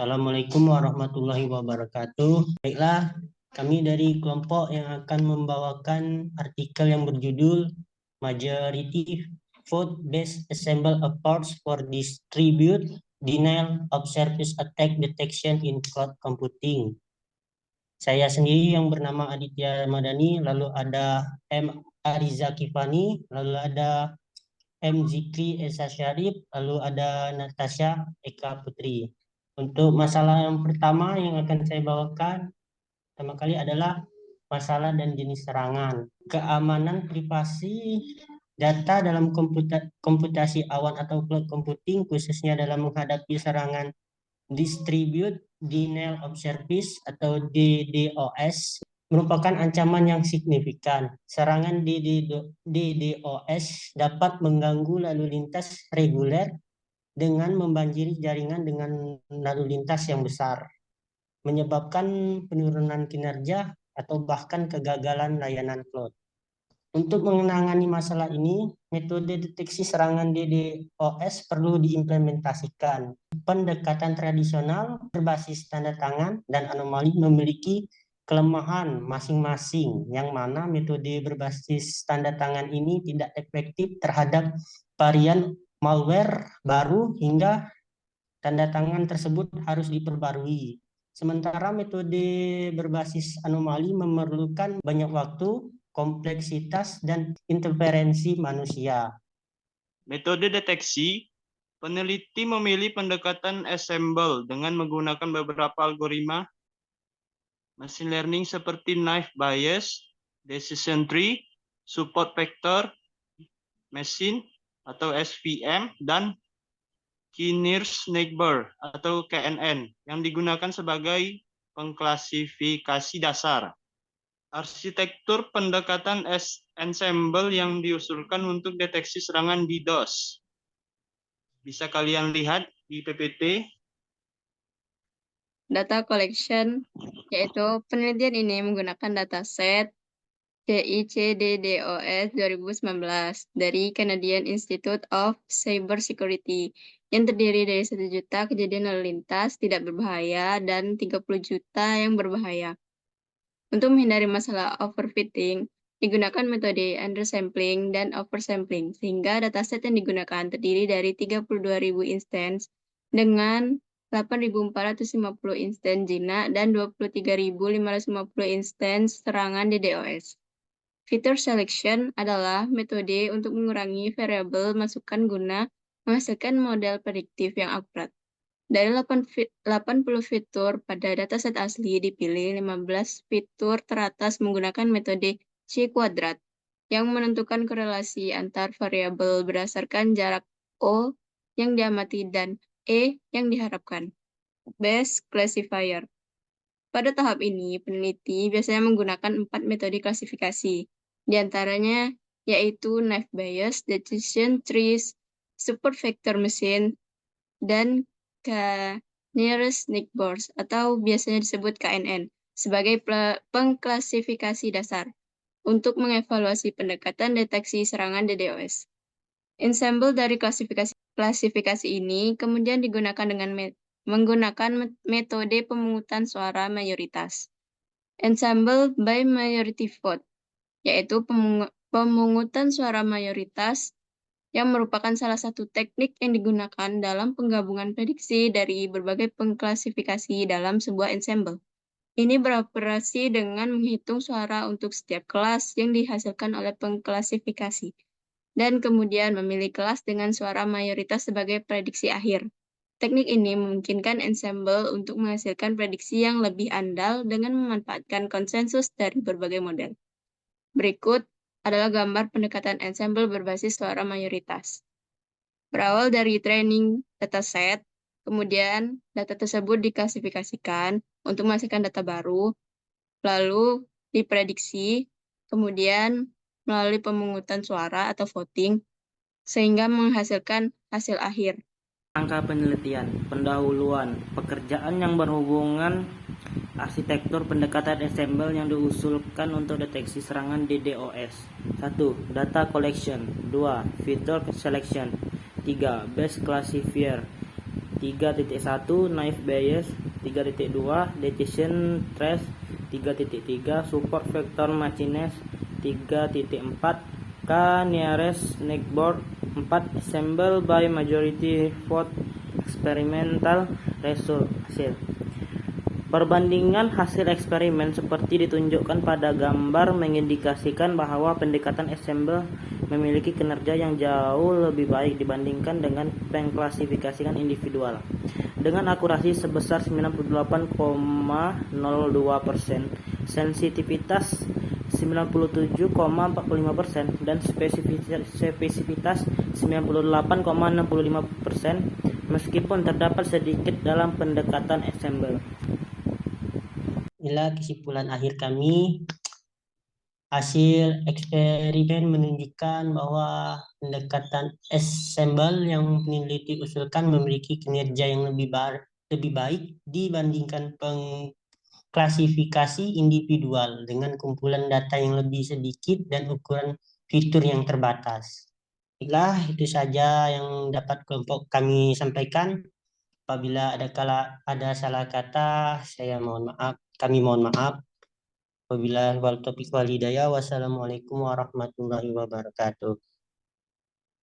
Assalamualaikum warahmatullahi wabarakatuh. Baiklah, kami dari kelompok yang akan membawakan artikel yang berjudul Majority Vote Based Assemble Approach for Distribute Denial of Service Attack Detection in Cloud Computing. Saya sendiri yang bernama Aditya Madani, lalu ada M. Ariza Kifani, lalu ada M. Zikri Esa Syarif, lalu ada Natasha Eka Putri. Untuk masalah yang pertama yang akan saya bawakan, pertama kali adalah masalah dan jenis serangan. Keamanan privasi data dalam komputasi awan atau cloud computing, khususnya dalam menghadapi serangan Distribute Denial of Service atau DDoS, merupakan ancaman yang signifikan. Serangan DDoS dapat mengganggu lalu lintas reguler dengan membanjiri jaringan dengan lalu lintas yang besar, menyebabkan penurunan kinerja atau bahkan kegagalan layanan cloud. Untuk menangani masalah ini, metode deteksi serangan DDoS perlu diimplementasikan. Pendekatan tradisional berbasis tanda tangan dan anomali memiliki kelemahan masing-masing, yang mana metode berbasis tanda tangan ini tidak efektif terhadap varian malware baru hingga tanda tangan tersebut harus diperbarui. Sementara metode berbasis anomali memerlukan banyak waktu, kompleksitas, dan interferensi manusia. Metode deteksi, peneliti memilih pendekatan ensemble dengan menggunakan beberapa algoritma machine learning seperti knife bias, decision tree, support vector machine atau SVM, dan K-nearest neighbor atau KNN yang digunakan sebagai pengklasifikasi dasar. Arsitektur pendekatan ensemble yang diusulkan untuk deteksi serangan DDoS. Bisa kalian lihat di PPT. Data collection, yaitu penelitian ini menggunakan dataset CICDDoS 2019 dari Canadian Institute of Cyber Security yang terdiri dari 1 juta kejadian lalu lintas tidak berbahaya dan 30 juta yang berbahaya. Untuk menghindari masalah overfitting, digunakan metode undersampling dan oversampling, sehingga dataset yang digunakan terdiri dari 32.000 instance dengan 8.450 instance Jina dan 23.550 instance serangan DDoS. Feature selection adalah metode untuk mengurangi variabel masukan guna menghasilkan model prediktif yang akurat. Dari 80 fitur pada dataset asli, dipilih 15 fitur teratas menggunakan metode C-kuadrat yang menentukan korelasi antar variabel berdasarkan jarak O yang diamati dan E yang diharapkan. Best classifier. Pada tahap ini, peneliti biasanya menggunakan 4 metode klasifikasi, di antaranya yaitu knife bias, decision trees, support vector machine, dan K-nearest neighbors atau biasanya disebut KNN sebagai pengklasifikasi dasar untuk mengevaluasi pendekatan deteksi serangan DDoS. Ensemble dari klasifikasi ini kemudian digunakan dengan menggunakan metode pemungutan suara mayoritas. Ensemble by majority vote, yaitu pemungutan suara mayoritas yang merupakan salah satu teknik yang digunakan dalam penggabungan prediksi dari berbagai pengklasifikasi dalam sebuah ensemble. Ini beroperasi dengan menghitung suara untuk setiap kelas yang dihasilkan oleh pengklasifikasi, dan kemudian memilih kelas dengan suara mayoritas sebagai prediksi akhir. Teknik ini memungkinkan ensemble untuk menghasilkan prediksi yang lebih andal dengan memanfaatkan konsensus dari berbagai model. Berikut adalah gambar pendekatan ensemble berbasis suara mayoritas. Berawal dari training dataset, kemudian data tersebut diklasifikasikan untuk menghasilkan data baru, lalu diprediksi, kemudian melalui pemungutan suara atau voting, sehingga menghasilkan hasil akhir. Angka penelitian, pendahuluan, pekerjaan yang berhubungan arsitektur pendekatan ensemble yang diusulkan untuk deteksi serangan DDoS. 1. Data collection. 2. Feature selection. 3. Best classifier. 3.1 naive Bayes, 3.2 decision trees, 3.3 support vector machines, 3.4 K-nearest neighbor, 4 assemble by majority vote experimental result hasil. Perbandingan hasil eksperimen seperti ditunjukkan pada gambar mengindikasikan bahwa pendekatan assemble memiliki kinerja yang jauh lebih baik dibandingkan dengan pengklasifikasian individual. Dengan akurasi sebesar 98,02%, sensitivitas 97,45% dan spesifitas 98,65%, meskipun terdapat sedikit dalam pendekatan assemble. Inilah kesimpulan akhir kami. Hasil eksperimen menunjukkan bahwa pendekatan assemble yang peneliti usulkan memiliki kinerja yang lebih baik dibandingkan pengklasifikasi individual dengan kumpulan data yang lebih sedikit dan ukuran fitur yang terbatas. Baiklah, itu saja yang dapat kelompok kami sampaikan. Apabila ada salah kata, kami mohon maaf. Wabillahi wal taufiq wal hidayah. Wassalamualaikum warahmatullahi wabarakatuh.